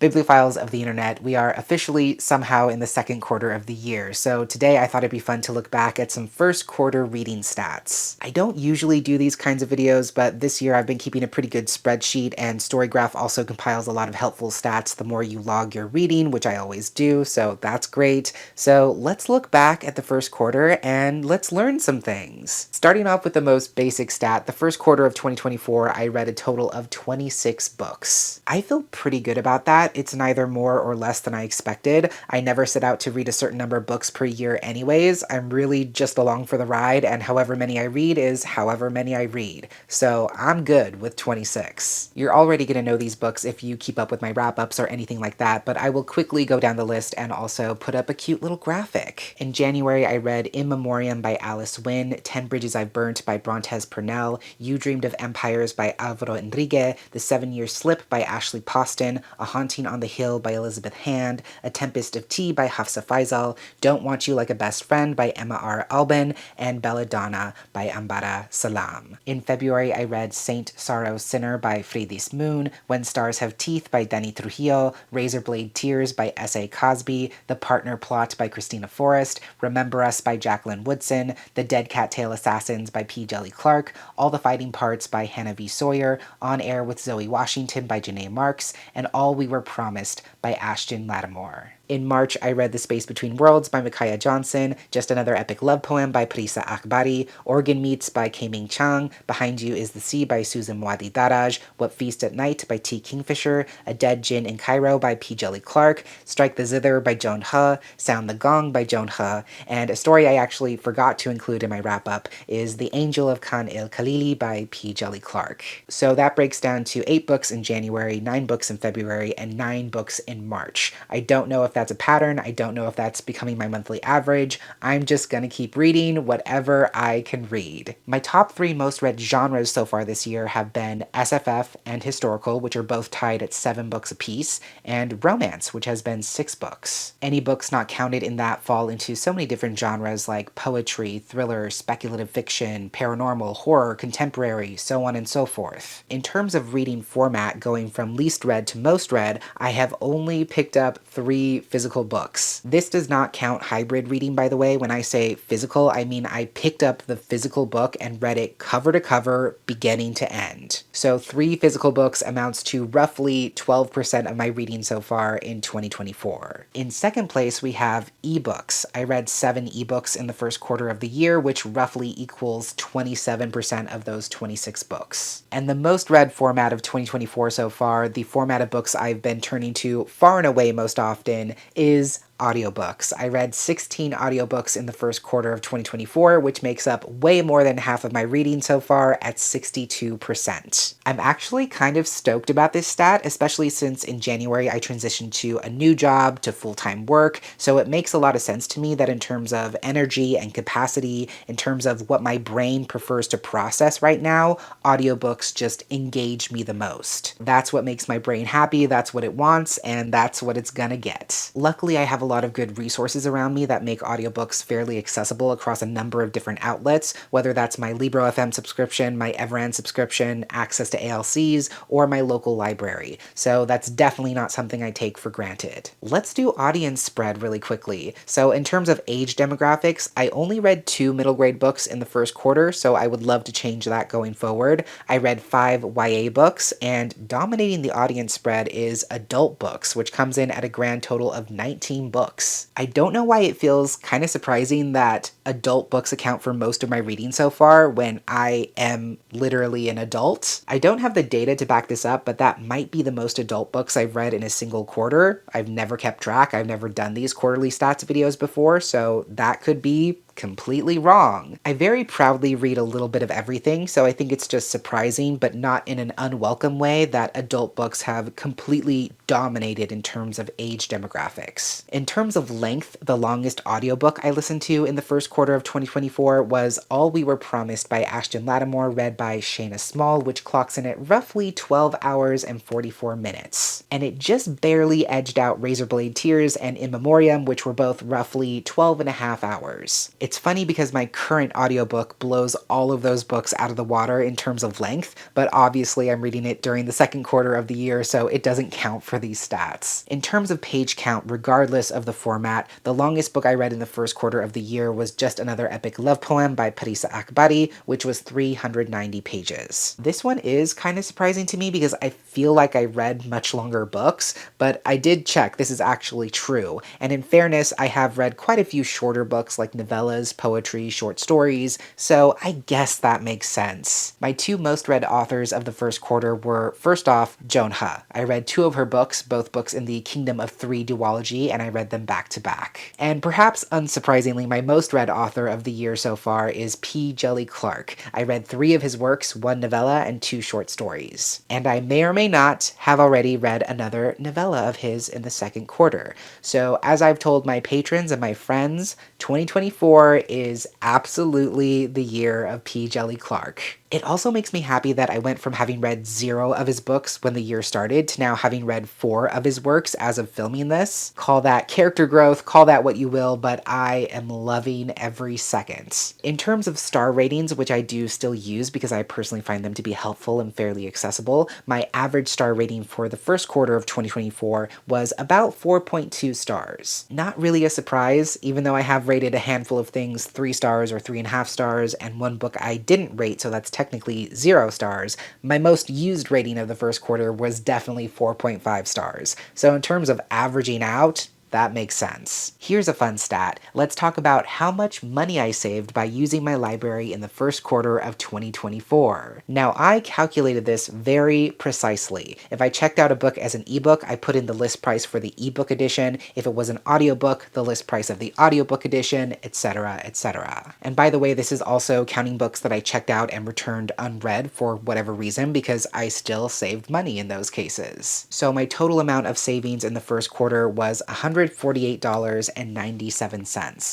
Bibliophiles of the internet, we are officially somehow in the second quarter of the year, so today I thought it'd be fun to look back at some first quarter reading stats. I don't usually do these kinds of videos, but this year I've been keeping a pretty good spreadsheet, and Storygraph also compiles a lot of helpful stats the more you log your reading, which I always do, so that's great. So let's look back at the first quarter and let's learn some things. Starting off with the most basic stat, the first quarter of 2024, I read a total of 26 books. I feel pretty good about that. It's neither more or less than I expected. I never set out to read a certain number of books per year anyways. I'm really just along for the ride, and however many I read is however many I read. So I'm good with 26. You're already going to know these books if you keep up with my wrap-ups or anything like that, but I will quickly go down the list and also put up a cute little graphic. In January, I read In Memoriam by Alice Wynne, 10 Bridges I've Burnt by Brontes Purnell, You Dreamed of Empires by Alvaro Enrique, The 7-Year Slip by Ashley Poston, A Haunting on the Hill by Elizabeth Hand, A Tempest of Tea by Hafsa Faisal, Don't Want You Like a Best Friend by Emma R. Albin, and Belladonna by Ambara Salam. In February, I read Saint Sorrow Sinner by Freydis Moon, When Stars Have Teeth by Danny Trujillo, Razorblade Tears by S.A. Cosby, The Partner Plot by Christina Forrest, Remember Us by Jacqueline Woodson, The Dead Cattail Assassins by P. Jelly Clark, All the Fighting Parts by Hannah V. Sawyer, On Air with Zoe Washington by Janae Marks, and All We Were Promised by Ashton Lattimore. In March, I read The Space Between Worlds by Micaiah Johnson, Just Another Epic Love Poem by Parisa Akbari, Organ Meats by Kaiming Chang, Behind You is the Sea by Susan Mwadi Daraj, What Feast at Night by T. Kingfisher, A Dead Djinn in Cairo by P. Jelly Clark, Strike the Zither by Joan He, Sound the Gong by Joan He, and a story I actually forgot to include in my wrap-up is The Angel of Khan el-Khalili by P. Jelly Clark. So that breaks down to 8 books in January, 9 books in February, and 9 books in March. I don't know if that's a pattern. I don't know if that's becoming my monthly average. I'm just gonna keep reading whatever I can read. My top 3 most read genres so far this year have been SFF and historical, which are both tied at 7 books apiece, and romance, which has been 6 books. Any books not counted in that fall into so many different genres like poetry, thriller, speculative fiction, paranormal, horror, contemporary, so on and so forth. In terms of reading format, going from least read to most read, I have only picked up 3 physical books. This does not count hybrid reading, by the way. When I say physical, I mean I picked up the physical book and read it cover to cover, beginning to end. So 3 physical books amounts to roughly 12% of my reading so far in 2024. In second place, we have ebooks. I read 7 ebooks in the first quarter of the year, which roughly equals 27% of those 26 books. And the most read format of 2024 so far, the format of books I've been turning to far and away most often, is audiobooks. I read 16 audiobooks in the first quarter of 2024, which makes up way more than half of my reading so far at 62%. I'm actually kind of stoked about this stat, especially since in January I transitioned to a new job, to full-time work, so it makes a lot of sense to me that in terms of energy and capacity, in terms of what my brain prefers to process right now, audiobooks just engage me the most. That's what makes my brain happy, that's what it wants, and that's what it's gonna get. Luckily, I have a lot of good resources around me that make audiobooks fairly accessible across a number of different outlets, whether that's my Libro FM subscription, my Everand subscription, access to ALCs, or my local library. So that's definitely not something I take for granted. Let's do audience spread really quickly. So in terms of age demographics, I only read 2 middle grade books in the first quarter, so I would love to change that going forward. I read 5 YA books, and dominating the audience spread is adult books, which comes in at a grand total of 19 books. I don't know why it feels kind of surprising that adult books account for most of my reading so far when I am literally an adult. I don't have the data to back this up, but that might be the most adult books I've read in a single quarter. I've never kept track. I've never done these quarterly stats videos before, so that could be completely wrong. I very proudly read a little bit of everything, so I think it's just surprising, but not in an unwelcome way, that adult books have completely dominated in terms of age demographics. In terms of length, the longest audiobook I listened to in the first quarter of 2024 was All We Were Promised by Ashton Lattimore, read by Shayna Small, which clocks in at roughly 12 hours and 44 minutes. And it just barely edged out Razorblade Tears and In Memoriam, which were both roughly 12 and a half hours. It's funny because my current audiobook blows all of those books out of the water in terms of length, but obviously I'm reading it during the second quarter of the year, so it doesn't count for these stats. In terms of page count, regardless of the format, the longest book I read in the first quarter of the year was Just Another Epic Love Poem by Parisa Akbari, which was 390 pages. This one is kind of surprising to me because I feel like I read much longer books, but I did check this is actually true. And in fairness, I have read quite a few shorter books like novellas, poetry, short stories, so I guess that makes sense. My two most read authors of the first quarter were, first off, Joan He. I read two of her books, both books in the Kingdom of Three duology, and I read them back to back. And perhaps unsurprisingly, my most read author of the year so far is P. Djeli Clark. I read three of his works, one novella and two short stories. And I may or may not have already read another novella of his in the second quarter. So as I've told my patrons and my friends, 2024 is absolutely the year of P. Djeli Clark. It also makes me happy that I went from having read 0 of his books when the year started to now having read 4 of his works as of filming this. Call that character growth, call that what you will, but I am loving every second. In terms of star ratings, which I do still use because I personally find them to be helpful and fairly accessible, my average star rating for the first quarter of 2024 was about 4.2 stars. Not really a surprise, even though I have rated a handful of things 3 stars or 3.5 stars, and one book I didn't rate, so that's technically 0 stars. My most used rating of the first quarter was definitely 4.5 stars. So in terms of averaging out, that makes sense. Here's a fun stat. Let's talk about how much money I saved by using my library in the first quarter of 2024. Now, I calculated this very precisely. If I checked out a book as an ebook, I put in the list price for the ebook edition. If it was an audiobook, the list price of the audiobook edition, etc., etc. And by the way, this is also counting books that I checked out and returned unread for whatever reason, because I still saved money in those cases. So my total amount of savings in the first quarter was $148.97,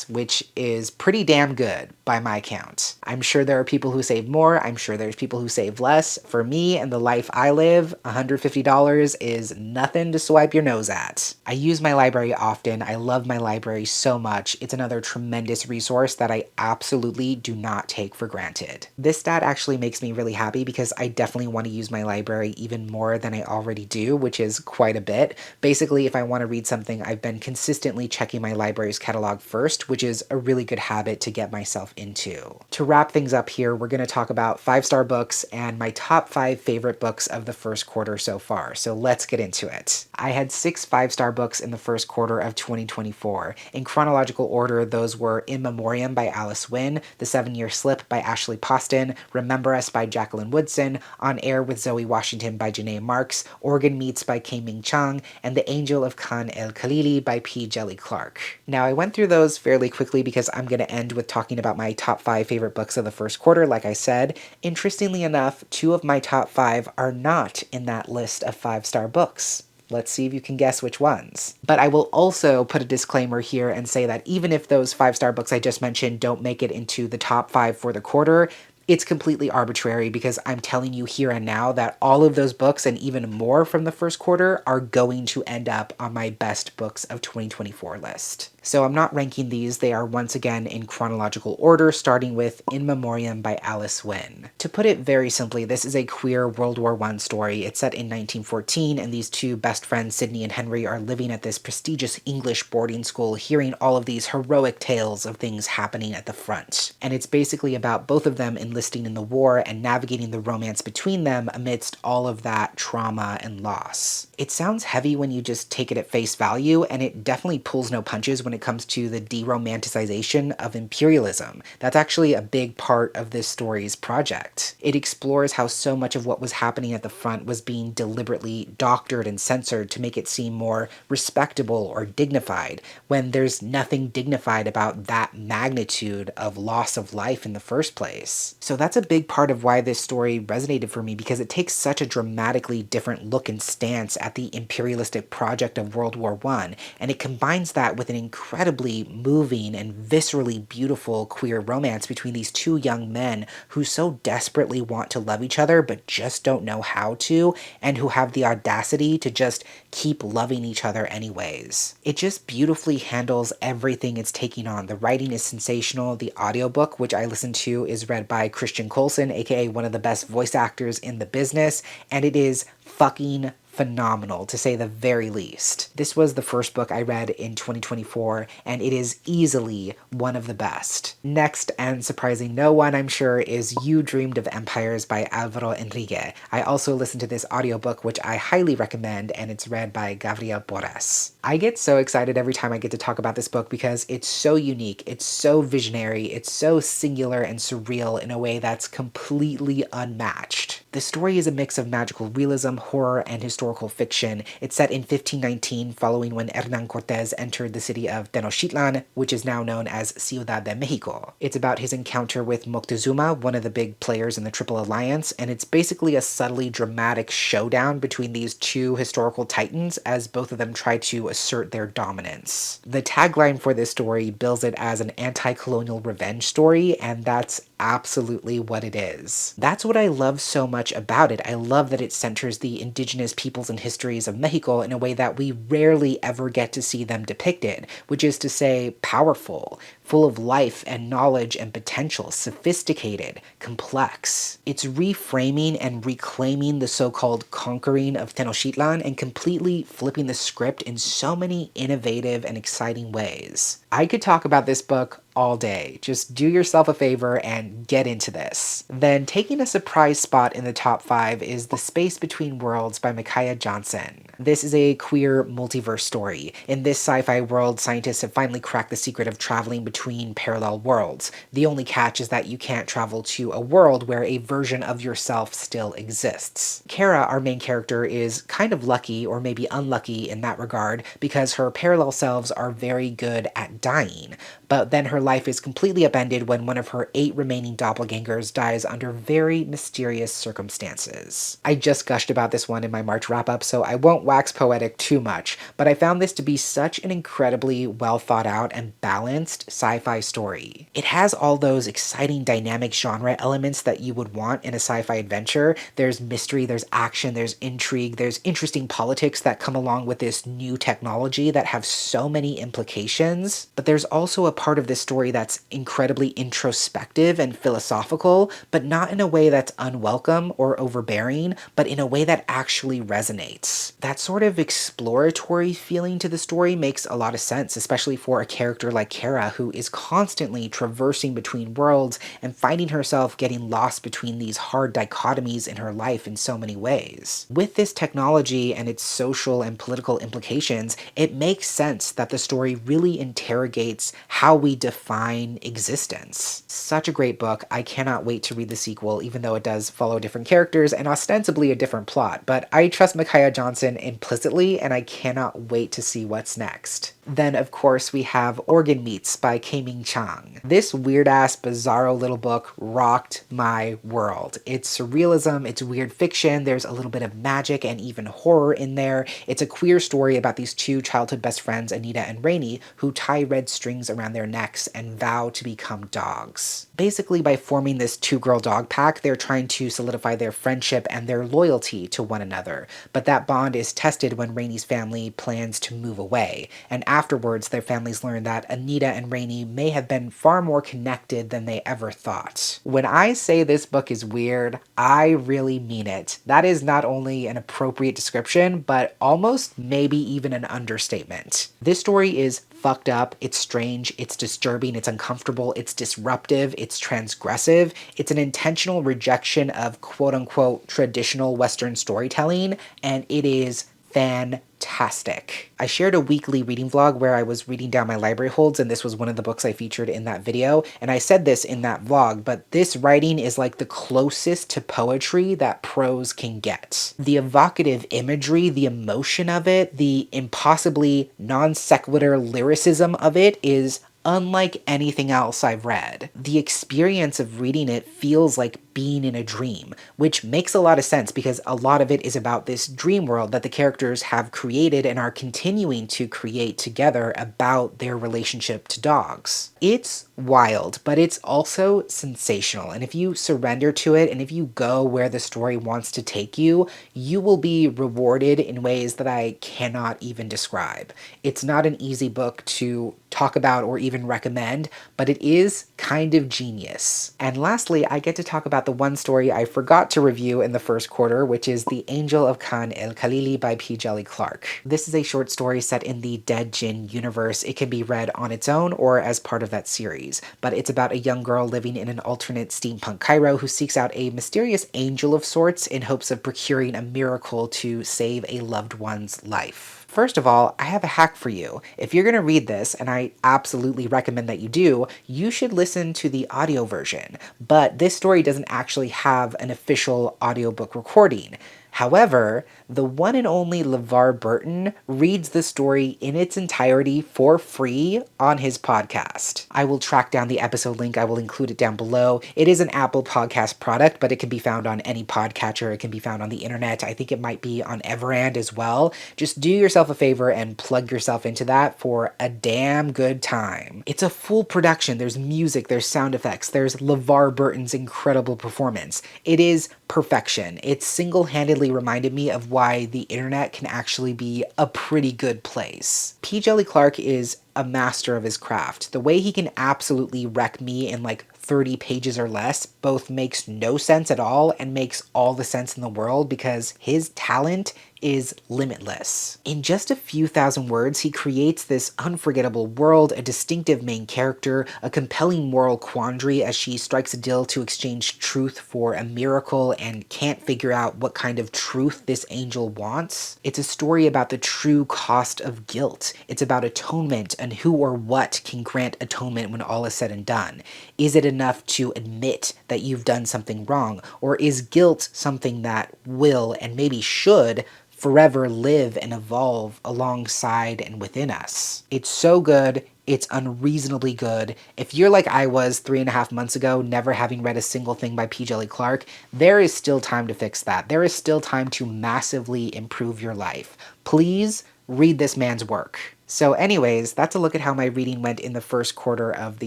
which is pretty damn good by my count. I'm sure there are people who save more, I'm sure there's people who save less. For me and the life I live, $150 is nothing to swipe your nose at. I use my library often, I love my library so much, it's another tremendous resource that I absolutely do not take for granted. This stat actually makes me really happy because I definitely want to use my library even more than I already do, which is quite a bit. Basically, if I want to read something, I've been consistently checking my library's catalog first, which is a really good habit to get myself into. To wrap things up here, we're going to talk about 5-star books and my top 5 favorite books of the first quarter so far, so let's get into it. I had 6 5-star books in the first quarter of 2024. In chronological order, those were In Memoriam by Alice Wynne, The 7-Year Slip by Ashley Poston, Remember Us by Jacqueline Woodson, On Air with Zoe Washington by Janae Marks, Organ Meats by Kei-Ming Chang, and The Angel of Khan el-Khalili by P. Djeli Clark. Now, I went through those fairly quickly because I'm going to end with talking about my top 5 favorite books of the first quarter, like I said. Interestingly enough, 2 of my top 5 are not in that list of 5-star books. Let's see if you can guess which ones. But I will also put a disclaimer here and say that even if those 5-star books I just mentioned don't make it into the top 5 for the quarter, it's completely arbitrary because I'm telling you here and now that all of those books and even more from the first quarter are going to end up on my best books of 2024 list. So I'm not ranking these, they are once again in chronological order, starting with In Memoriam by Alice Wynne. To put it very simply, this is a queer World War I story. It's set in 1914, and these two best friends, Sydney and Henry, are living at this prestigious English boarding school, hearing all of these heroic tales of things happening at the front. And it's basically about both of them enlisting in the war and navigating the romance between them amidst all of that trauma and loss. It sounds heavy when you just take it at face value, and it definitely pulls no punches when it comes to the de-romanticization of imperialism. That's actually a big part of this story's project. It explores how so much of what was happening at the front was being deliberately doctored and censored to make it seem more respectable or dignified, when there's nothing dignified about that magnitude of loss of life in the first place. So that's a big part of why this story resonated for me, because it takes such a dramatically different look and stance at the imperialistic project of World War I, and it combines that with an incredibly moving and viscerally beautiful queer romance between these two young men who so desperately want to love each other but just don't know how to, and who have the audacity to just keep loving each other anyways. It just beautifully handles everything it's taking on. The writing is sensational. The audiobook, which I listened to, is read by Christian Colson, aka one of the best voice actors in the business, and it is fucking phenomenal, to say the very least. This was the first book I read in 2024, and it is easily one of the best. Next, and surprising no one, I'm sure, is You Dreamed of Empires by Alvaro Enrique. I also listened to this audiobook, which I highly recommend, and it's read by Gabriel Porras. I get so excited every time I get to talk about this book because it's so unique, it's so visionary, it's so singular and surreal in a way that's completely unmatched. The story is a mix of magical realism, horror, and historical fiction. It's set in 1519, following when Hernan Cortés entered the city of Tenochtitlan, which is now known as Ciudad de Mexico. It's about his encounter with Moctezuma, one of the big players in the Triple Alliance, and it's basically a subtly dramatic showdown between these two historical titans as both of them try to assert their dominance. The tagline for this story bills it as an anti-colonial revenge story, and that's absolutely what it is. That's what I love so much about it. I love that it centers the indigenous peoples and histories of Mexico in a way that we rarely ever get to see them depicted, which is to say powerful, full of life and knowledge and potential, sophisticated, complex. It's reframing and reclaiming the so-called conquering of Tenochtitlan and completely flipping the script in so many innovative and exciting ways. I could talk about this book all day. Just do yourself a favor and get into this. Then taking a surprise spot in the top 5 is The Space Between Worlds by Micaiah Johnson. This is a queer multiverse story. In this sci-fi world, scientists have finally cracked the secret of traveling between parallel worlds. The only catch is that you can't travel to a world where a version of yourself still exists. Kara, our main character, is kind of lucky, or maybe unlucky in that regard, because her parallel selves are very good at dying. But then her life is completely upended when one of her 8 remaining doppelgangers dies under very mysterious circumstances. I just gushed about this one in my March wrap-up, so I won't wax poetic too much, but I found this to be such an incredibly well thought out and balanced sci-fi story. It has all those exciting dynamic genre elements that you would want in a sci-fi adventure. There's mystery, there's action, there's intrigue, there's interesting politics that come along with this new technology that have so many implications, but there's also a part of this story that's incredibly introspective and philosophical, but not in a way that's unwelcome or overbearing, but in a way that actually resonates. That sort of exploratory feeling to the story makes a lot of sense, especially for a character like Kara, who is constantly traversing between worlds and finding herself getting lost between these hard dichotomies in her life in so many ways. With this technology and its social and political implications, it makes sense that the story really interrogates how we define existence. Such a great book. I cannot wait to read the sequel, even though it does follow different characters and ostensibly a different plot, but I trust Micaiah Johnson implicitly, and I cannot wait to see what's next. Then, of course, we have Organ Meats by Kaiming Chang. This weird-ass, bizarro little book rocked my world. It's surrealism, it's weird fiction, there's a little bit of magic and even horror in there. It's a queer story about these two childhood best friends, Anita and Rainey, who tie red strings around their necks and vow to become dogs. Basically, by forming this two-girl dog pack, they're trying to solidify their friendship and their loyalty to one another. But that bond is tested when Rainey's family plans to move away, and afterwards their families learn that Anita and Rainey may have been far more connected than they ever thought. When I say this book is weird, I really mean it. That is not only an appropriate description, but almost maybe even an understatement. This story is fucked up, it's strange, it's disturbing, it's uncomfortable, it's disruptive, it's transgressive, it's an intentional rejection of quote-unquote traditional Western storytelling, and it is fantastic. I shared a weekly reading vlog where I was reading down my library holds, and this was one of the books I featured in that video, and I said this in that vlog, but this writing is like the closest to poetry that prose can get. The evocative imagery, the emotion of it, the impossibly non sequitur lyricism of it is unlike anything else I've read. The experience of reading it feels like being in a dream, which makes a lot of sense because a lot of it is about this dream world that the characters have created and are continuing to create together about their relationship to dogs. It's wild, but it's also sensational, and if you surrender to it and if you go where the story wants to take you, you will be rewarded in ways that I cannot even describe. It's not an easy book to talk about or even recommend, but it is kind of genius. And lastly, I get to talk about the one story I forgot to review in the first quarter, which is The Angel of Khan El Khalili by P. Djeli Clark. This is a short story set in the Dead Jinn universe. It can be read on its own or as part of that series, but it's about a young girl living in an alternate steampunk Cairo who seeks out a mysterious angel of sorts in hopes of procuring a miracle to save a loved one's life. First of all, I have a hack for you. If you're going to read this, and I absolutely recommend that you do, you should listen to the audio version. But this story doesn't actually have an official audiobook recording. However, the one and only LeVar Burton reads the story in its entirety for free on his podcast. I will track down the episode link. I will include it down below. It is an Apple Podcast product, but it can be found on any podcatcher. It can be found on the internet. I think it might be on Everand as well. Just do yourself a favor and plug yourself into that for a damn good time. It's a full production. There's music, there's sound effects, there's LeVar Burton's incredible performance. It is perfection. It single-handedly reminded me of why the internet can actually be a pretty good place. P. Djeli Clark is a master of his craft. The way he can absolutely wreck me in like 30 pages or less both makes no sense at all and makes all the sense in the world because his talent is limitless. In just a few thousand words, he creates this unforgettable world, a distinctive main character, a compelling moral quandary as she strikes a deal to exchange truth for a miracle and can't figure out what kind of truth this angel wants. It's a story about the true cost of guilt. It's about atonement and who or what can grant atonement when all is said and done. Is it enough to admit that you've done something wrong, or is guilt something that will and maybe should forever live and evolve alongside and within us? It's so good. It's unreasonably good. If you're like I was 3.5 months ago, never having read a single thing by P. Djeli Clark, there is still time to fix that. There is still time to massively improve your life. Please read this man's work. So anyways, that's a look at how my reading went in the first quarter of the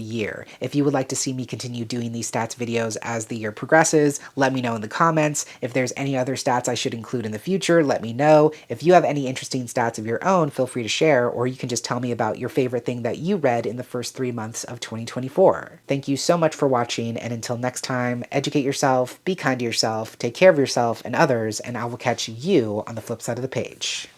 year. If you would like to see me continue doing these stats videos as the year progresses, let me know in the comments. If there's any other stats I should include in the future, let me know. If you have any interesting stats of your own, feel free to share, or you can just tell me about your favorite thing that you read in the first 3 months of 2024. Thank you so much for watching, and until next time, educate yourself, be kind to yourself, take care of yourself and others, and I will catch you on the flip side of the page.